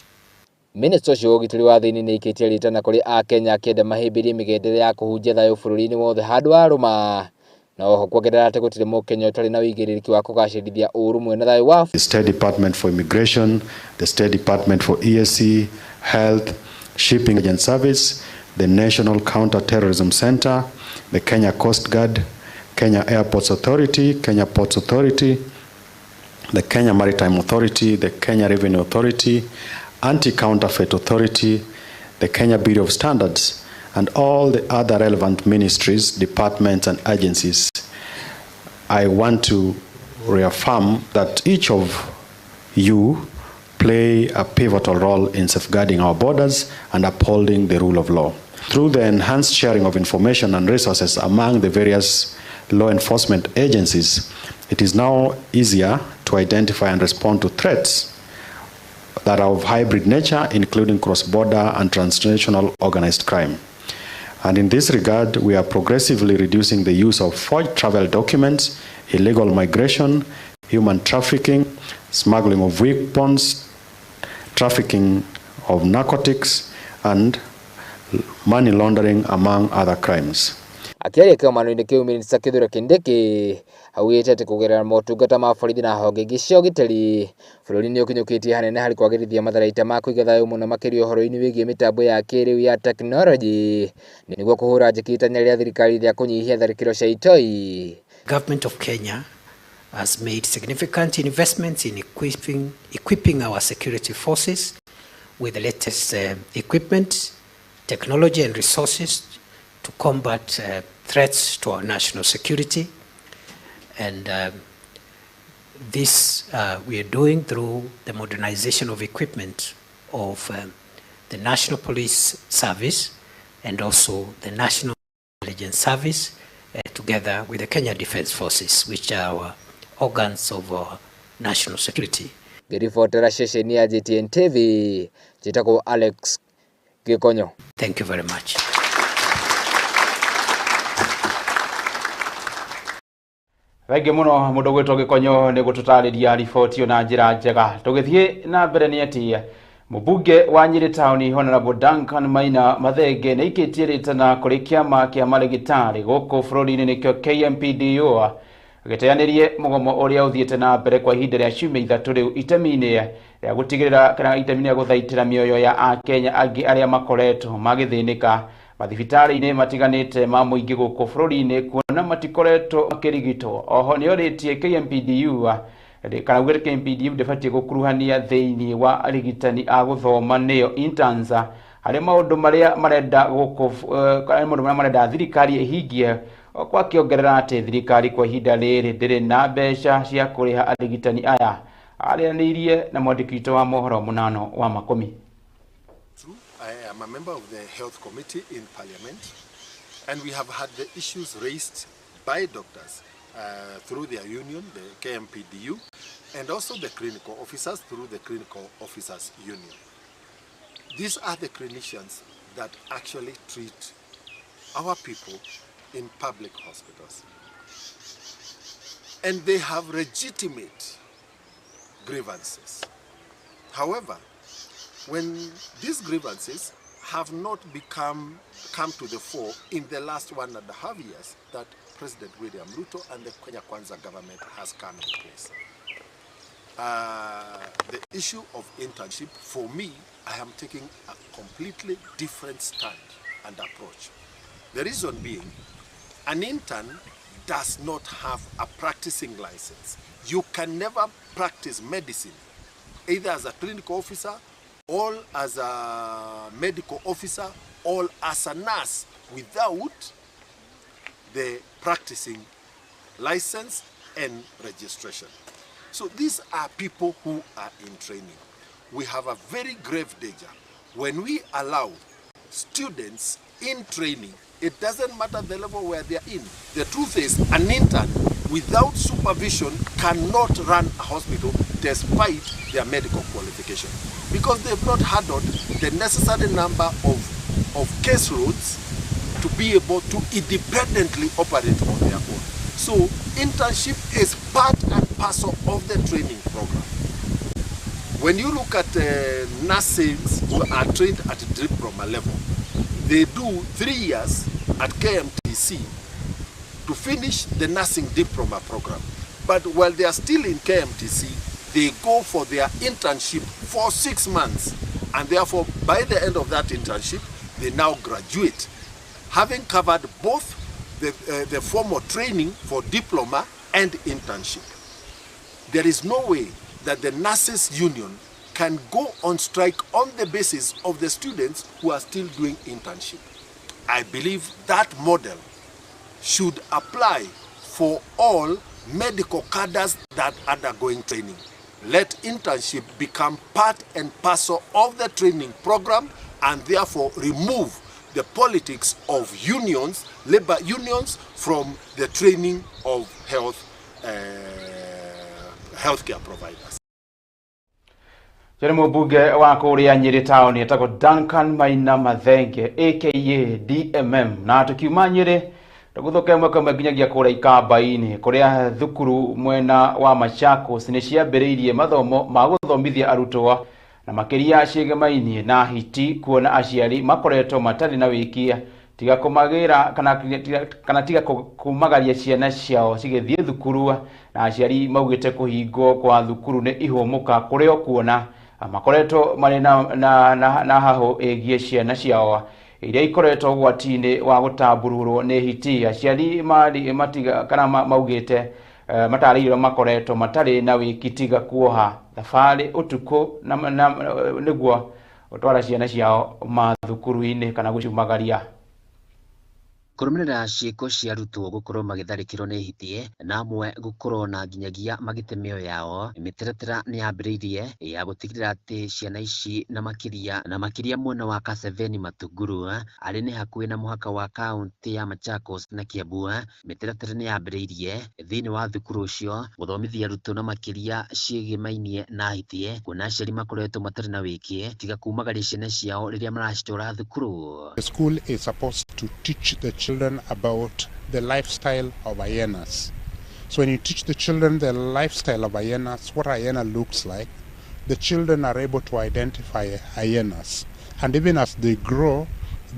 Minister ũcio ũgitĩri wa thĩinĩ nĩ ikĩtie ritana kũrĩ Akenya akĩenda mahĩmbĩrie mĩgendere ya kũhunjia thayũ bũrũri-inĩ wothe handũ wa rũma. Na oho kuongerera atĩ gũtirĩ mũkenya ũtarĩ na wĩigĩrĩrĩki wa kũgacĩrithia ũrũmwe na thayũ wa the State Department for Immigration, the State Department for EAC, Health, Shipping Agent Service, the National Counter-Terrorism Center, the Kenya Coast Guard, Kenya Airports Authority, Kenya Ports Authority, the Kenya Maritime Authority, the Kenya Revenue Authority, Anti-Counterfeit Authority, the Kenya Bureau of Standards, and all the other relevant ministries, departments, and agencies. I want to reaffirm that each of you play a pivotal role in safeguarding our borders and upholding the rule of law. Through the enhanced sharing of information and resources among the various law enforcement agencies, it is now easier to identify and respond to threats that are of hybrid nature, including cross-border and transnational organized crime. And in this regard, we are progressively reducing the use of forged travel documents, illegal migration, human trafficking, smuggling of weapons, trafficking of narcotics, and money laundering, among other crimes. Akiaria kĩgomano-inĩ kĩu Minista Kithure Kindiki augĩte atĩ kũgerera motungata ma borithi na honge ingĩ cia ũgitĩri bũrũri-inĩ ũkinyũkĩtie hanene harĩ kwagĩrithia matharaita ma kũiga thayũ mũno makĩria ũhoro-inĩ wĩgiĩ mĩtambo ya kĩrĩu ya tekinoronjĩ nĩguo kũhũra njeki itanya rĩa thirikari rĩa kũnyihia tharĩkĩro cia itoi. Government of Kenya has made significant investments in equipping our security forces with the latest equipment, technology and resources to combat threats to our national security. And this we are doing through the modernization of equipment of the National Police Service and also the National Intelligence Service together with the Kenya Defence Forces, which are our organs of our national security. Ngĩribotera ceceni ya GTN TV, njĩtagwo Alex Gĩkonyo. Thank you very much. Thengi muno mundu gwitwo Gikonyo ni gututariria riboti yo na njira njega. Tugithie na mbere ni ati mubunge wa Nyeri Town Honorable Duncan Maina Mathenge ni ikitie ritana kuri kiama kia marigitari guku bururi-ini nikyo KMPDU giteanirie mugomo uria uthiete na mbere kwa ihinda ria ciumia ithatu riu itemi-ini ria gutigirira kana itemi-ini ria guthaitira mioyo ya Akenya angi aria makoretwo magithinika mathibitari-ini matiganite ma muingi guku bururi-ini kuona matikoretwo makirigitwo. Oho ni oritie KMPDU kana ugire KMPDU ndibatiĩ gukuruhania thiini wa arigitani a guthoma niyo interns hari maundu maria marenda guku kana maundu maria marenda thirikari ihingie kwa kiongerera ati thirikari kwa ihinda riri ndiri na mbeca cia kuriha arigitani aya. Arianirie na mwandiki wa mohoro Munano wa Makumi. I am a member of the Health Committee in Parliament, and we have had the issues raised by doctors through their union, the KMPDU, and also the clinical officers through the Clinical Officers Union. These are the clinicians that actually treat our people in public hospitals. And they have legitimate grievances. However, when these grievances have not come to the fore in the last 1.5 years that President William Ruto and the Kenya Kwanza government has come in place. The issue of internship, for me, I am taking a completely different stand and approach. The reason being, an intern does not have a practicing license. You can never practice medicine, either as a clinical officer, or as a medical officer, or as a nurse, without the practicing license and registration. So these are people who are in training. We have a very grave danger when we allow students in training. It doesn't matter the level where they're in. The truth is, an intern without supervision cannot run a hospital despite their medical qualification, because they've not handled the necessary number of case loads to be able to independently operate on their own. So internship is part and parcel of the training program. When you look at nurses who are trained at diploma level, they do 3 years at KMTC to finish the nursing diploma program. But while they are still in KMTC, they go for their internship for 6 months. And therefore, by the end of that internship, they now graduate, having covered both the formal training for diploma and internship. There is no way that the nurses union can go on strike on the basis of the students who are still doing internship. I believe that model should apply for all medical cadres that are undergoing training. Let internship become part and parcel of the training program, and therefore remove the politics of unions, labor unions, from the training of healthcare providers. Jere mbunge wa kuria Nyeri town yetagwo Duncan Maina Mathenge aka DMM na tukiuma Nyeri tuguthoke mwaka nginyagia kuria Ikamba-ini kuria thukuru mwena wa Machakos ni ciambiriirie mathomo ma guthomithia arutwo na makiria ciegemaini na hiti kuona aciari makoretwo matari na wikia tiga kumagira kana tiga kumagaria ciana ciao cigithie thukuru na aciari maugite kuhingo kwa thukuru ni ihumuka kurio kuona makoretwo mari na haho egie ciana ciao iria ikoretwo gwatini wa gutambururwo ni hiti aciari matiga kana maugite matarĩirwo makoretwo matari na wikitiga kuoha thabari utuku niguo utwara ciana ciao mathukuru-ini kana gucumagaria. Kurumirira ciiko cia arutwo gukorwo magitharikirwo ni hiti na amwe gukorwo na nginyagia magite mĩoyo yao, mĩtaratara ni yambĩrĩirie ya gutigirira ati ciana ici na makiria mwena wa Kaseveni Matunguru ari ni hakuhi na muhaka wa kaunti ya Machakos na Kiambu. Mĩtaratara ni yambĩrĩirie thiini wa thukuru ucio guthomithia arutwo na makiria ciegemainie na hiti kuona aciari makoretwo matari na wiki tiga kumagaria ciana ciao riria maracitwara thukuru. The school is supposed to teach the children about the lifestyle of hyenas. So when you teach the children the lifestyle of hyenas, what a hyena looks like, the children are able to identify hyenas. And even as they grow,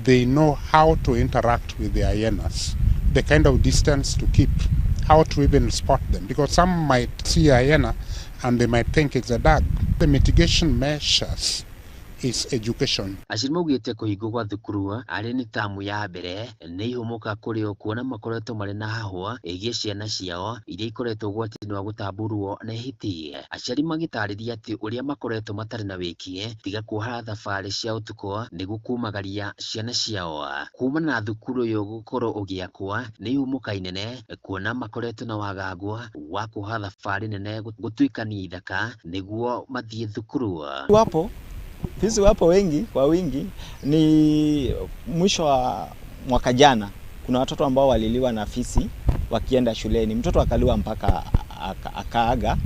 they know how to interact with the hyenas, the kind of distance to keep, how to even spot them. Because some might see a hyena and they might think it's a dog. The mitigation measures is education. Aciari maugite kuhingo gwa thukuru ari ni tamu ya mbere ni ihumuka kuri o kuona makoretwo mari na hahwa egie ciana ciao iria ikoretwo gwatini wa gutamburwo na hiti. Aciari magitariria ati uria makoretwo matari na wiki tiga kuoha thabari cia utuku ni gukumagaria ciana ciao. Kuma na thukuru yo gukorwo ugiakwa ni ihumuka inene kuona makoretwo na wagagu wa kuoha thabari nene gutuikania ithaka niguo mathie thukuru. Fisi wapo wengi kwa wingi. Ni mwisho wa mwaka jana kuna watoto ambao waliliwa na fisi wakienda shuleni. Mtoto akaliwa mpaka akaaga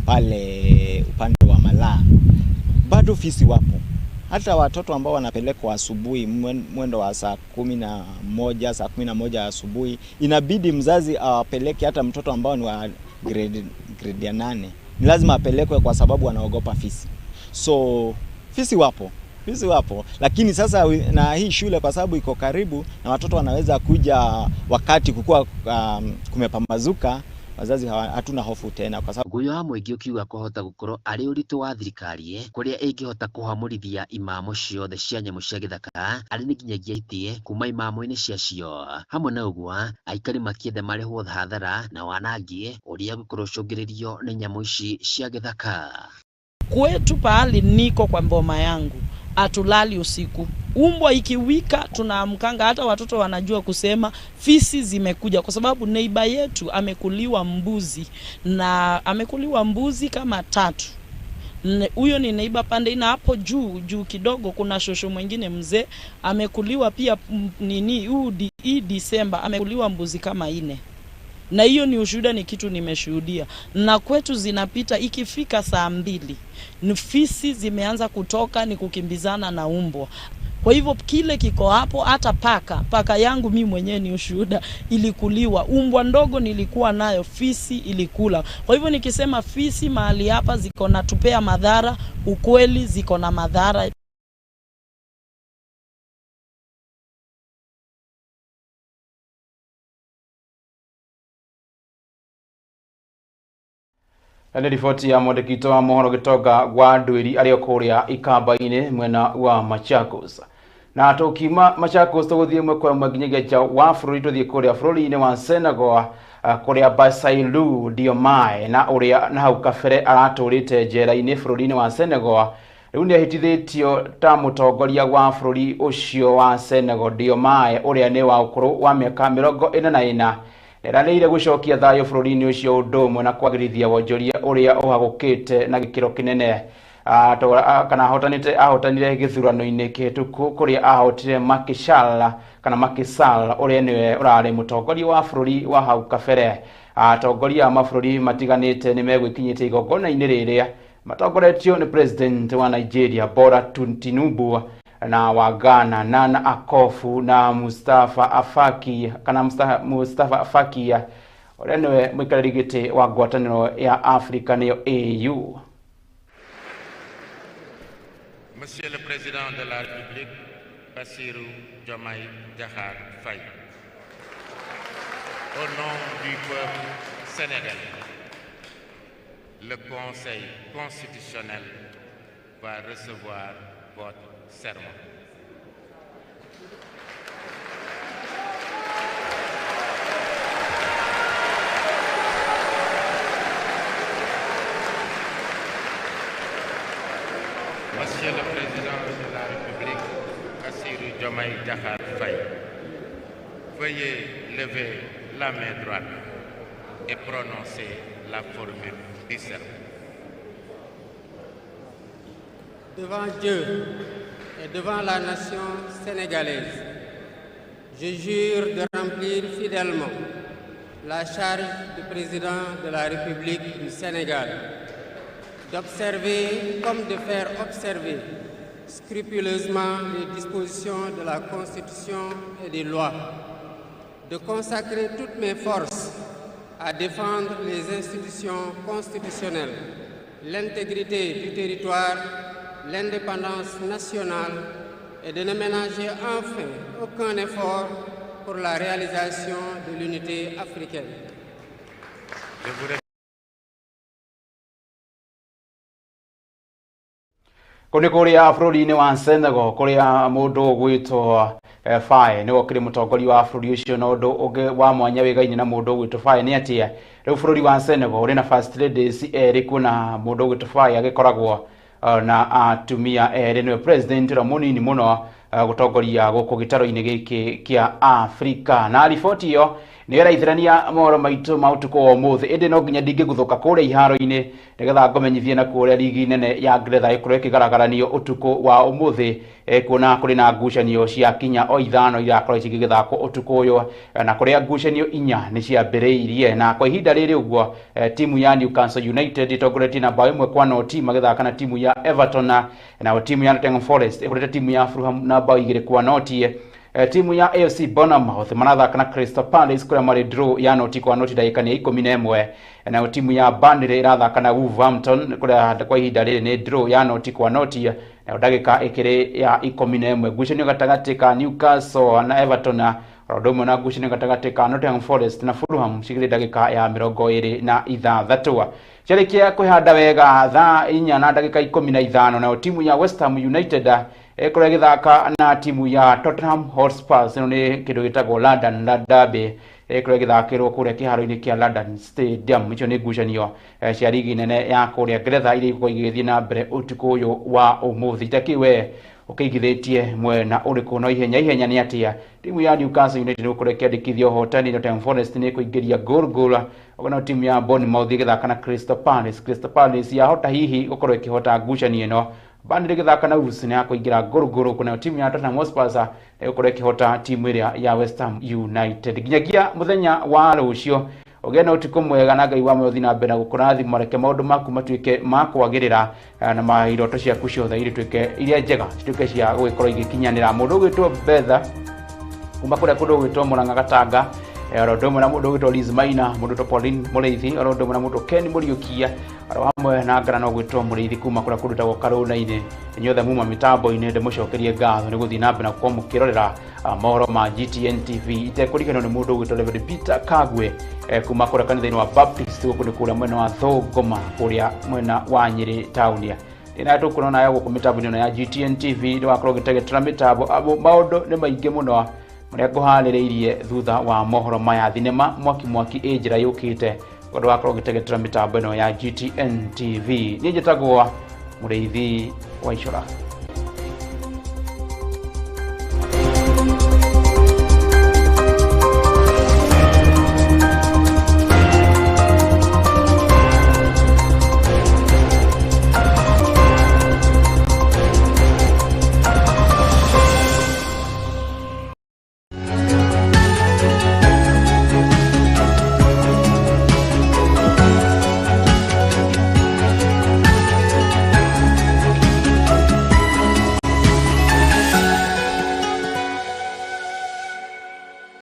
pale upande wa Malaa. Bado fisi wapo. Hata watoto ambao wanapelekwa asubuhi mwendo wa saa 11 asubuhi, inabidi mzazi awapeleke hata mtoto ambao ni wa grade ya 8. Ni lazima apelekwe kwa sababu wanaogopa fisi. So fisi wapo, lakini sasa na hii shule kwa sababu iko karibu na watoto wanaweza kuja wakati kukua kumepambazuka, wazazi hatuna hofu tena kwa sababu guyo hamwe ngiukiuga kuhota gukorwo ari uritu wa thirikari kuria ingihota kuhamurithia imamo ciothe cia nyamu cia githaka ari ni nginyagia itie kuma imamo-ini ciacio. Hamwe na uguo aikari makiethe marihwo hathara na wanangi uria gukorwo cungiririo ni nyamu ici cia githaka. Kwetu pahali niko kwa mboma yangu atulali usiku. Umbwa ikiwika tunaamkanga, hata watoto wanajua kusema fisi zimekuja kwa sababu neiba yetu amekuliwa mbuzi na amekuliwa mbuzi kama 3. Huyo ni neiba pande ina hapo juu kidogo kuna shosho mwingine mzee amekuliwa pia hii Disemba amekuliwa mbuzi kama 4. Na hiyo ni ushuhuda, ni kitu nimeshuhudia. Na kwetu zinapita ikifika saa 2 fisi zimeanza kutoka ni kukimbizana na umbwa. Kwa hivyo kile kiko hapo, hata paka yangu mimi mwenyewe ni ushuhuda, ilikuliwa. Umbwa ndogo nilikuwa nayo, fisi ilikula. Kwa hivyo nikisema fisi mahali hapa ziko na tupea madhara, ukweli ziko na madhara. Ni riboti ya mwandĩkitwo wa mohoro gĩtonga wa Ndwĩri arĩ kũrĩa ikamba-inĩ mwena wa Machakos. Na tukiuma Machakos tũgũthiĩ ĩmwe kwa ĩmwe nginyagia nja wa bũrũri, tũthiĩ kũrĩa bũrũri-inĩ wa Senegal, kũrĩa Bassirou Diomaye na ũrĩa na hau kabere aratũrĩte njera-inĩ bũrũri-inĩ wa Senegal. Rĩu nĩahĩtithĩtio ta mũtongoria wa bũrũri ũcio wa Senegal. Diomaye ũrĩa nĩ wa ũkũrũ wa mĩaka 44 eranĩire gũcokia thayũ bũrũri-inĩ ũcio ũndũ ũmwe na kwagĩrithia wonjoria ũrĩa ũhagũkĩte na gĩkĩro kĩnene. Kana ahotanire gĩthurano-inĩ kĩhĩtũku kũrĩa ahotire Macky Sall ũrĩa nĩwe ũrarĩ mũtongoria wa bũrũri wa hau kabere. Atongoria a mabũrũri matiganĩte nĩ megwĩkinyĩte igongona-inĩ rĩrĩa matongoretio nĩ president wa Nigeria Bola Tinubu, na wa Ghana Nana Akufo na Mustafa Afaki ũrĩa nĩwe mũikarĩri gĩtĩ wa ngwatanĩro ya Africa nĩyo AU. Monsieur le Président de la République, Bassirou Diomaye Diakhar Faye, au nom du peuple sénégalais, le Conseil constitutionnel va recevoir votre serment. Monsieur le Président de la République, Bassirou Diomaye Diakhar Faye, veuillez lever la main droite et prononcer la formule du serment. Devant Dieu et devant la nation sénégalaise, je jure de remplir fidèlement la charge de président de la République du Sénégal, d'observer comme de faire observer scrupuleusement les dispositions de la Constitution et des lois, de consacrer toutes mes forces à défendre les institutions constitutionnelles, l'intégrité du territoire, l'indépendance nationale et de ne ménager enfin aucun effort pour la réalisation de l'unité africaine. Kũrĩ kũrĩa bũrũri-inĩ wa Senegal kũrĩa mũndũ ũgwĩtwo Faye nĩwe ũkĩrĩ mũtongoria wa bũrũri ũcio, na ũndũ ũngĩ wa mwanya wĩgaine na mũndũ ũgwĩtwo Faye nĩ atĩ rĩu bũrũri wa Senegal ũrĩ na first ladies erĩ, kuna mũndũ ũgwĩtwo Faye agĩkoragwo na atumia erĩ, nĩwe president ũrĩa mũnini mũno gũtongoria gũkũ gĩtarũ-inĩ gĩkĩ kĩa Afrika. Na riboti ĩyo nĩ ĩraithĩrania mohoro maitũ ma ũtukũ wa ũmũthĩ, ĩndĩ no nginya ndingĩguthũka kũrĩa iharo-inĩ nĩgetha ngomenyithie na kũrĩa ligi nene ya Ngeretha ĩkorwo ĩkĩgaragaranio ũtukũ wa ũmũthĩ, kuona kũrĩ na ngucanio cia kinya o ithano irakorwo cigĩthakwo ũtukũ ũyũ, na kũrĩa ngucanio 4 nĩ ciambĩrĩirie. Na kwa ihinda rĩrĩ ũguo timu ya Newcastle United itongoretie na bao 1-0 magĩthaka na timu ya Everton, na timu ya Nottingham Forest ĩhũrĩte timu ya Fulham na bao 2-0. Timu ya AFC Bournemouth marathaka na Crystal Palace kũrĩa marĩ draw ya noti kwa noti dakika ni 11, na timu ya Burnley irathaka na Wolverhampton kũrĩa kwa ihinda rĩrĩ nĩ draw ya noti kwa noti, na dakika ĩkĩrĩ ya 11. Ngucanio gatagatĩ ka Newcastle na Everton, ũndũ ũmwe na ngucanio gatagatĩ ka Nottingham Forest na Fulham cigĩrĩ dakika ya 26. Ciarĩkia kwĩhanda wega thaa 4 na dakika 15, na timu ya West Ham United kũrĩa gĩthaka na timu ya Tottenham Hotspur, ĩno nĩ kĩndũ gĩtagwo London Derby, kũrĩa gĩthakĩrwo kũrĩa kĩharo-inĩ kĩa London Stadium. Icio nĩ ngucanio cia ligi nene ya kũrĩa Ngeretha iria ikoragwo igĩthiĩ na mbere ũtukũ ũyũ wa ũmũthĩ. Takiwe ũkĩigithĩtie mwena ũrĩkũ no ihenya nĩ atĩa timu ya Newcastle United nĩgũkorwo ĩkĩandĩkithia ũhotani, Nottingham Forest nĩ ĩkũingĩria goal, na timu ya Bournemouth ĩgĩthaka na Crystal Palace. Crystal Palace yahota hihi gũkorwo ĩkĩhota ngucanio ĩno, Burnley ĩgĩthaka na Wolves nĩ yakũingĩra goal, kuna timu ya Tottenham Hotspur ĩgũkorwo ĩkĩhota timu ĩrĩa ya West Ham United. Nginyagia mũthenya wa rũciũ ogena utuko mwega na Ngai wa muothi na mbere na gukurathi mareke maundu maku matuike makwagirira na mairoto ciaku ciothe iri tuike iria njega cituike cia gugikorwo igikinyanira mundu gwitwo Betha kuma kuria kundu gwitwo Murang'a Gatanga oro mwana mundu gwitwo Liz Maina mundu to Pauline Muriithi oro mwana mundu Ken Muriukia oro amwe na ngarano gwitwo Muriithi kuma kuria kundu ta Karuna-ini inyothe muma mitambo-ini ndemucokerie ngatho ni guthii na mbere na kwamukirorera mohoro ma GTN TV itekuriganwo ni mundu gwitwo Reverend Peter Kagwe kuma kuria kanitha-ini wa Baptist guku ni kuria mwena wa Thogoma kuria mwena wa Nyeri taunia ina tukurona yago ku mitambo-ini ya GTN TV ni wakorwo gitegetera mitambo abo maundu ni maingi muno muria nguhaririirie thutha wa mohoro maya thinema mwaki ejira yukite godo wakorwo gitegetera mitambo ino ya GTN TV ni njitagwo Muriithi wa Ichura.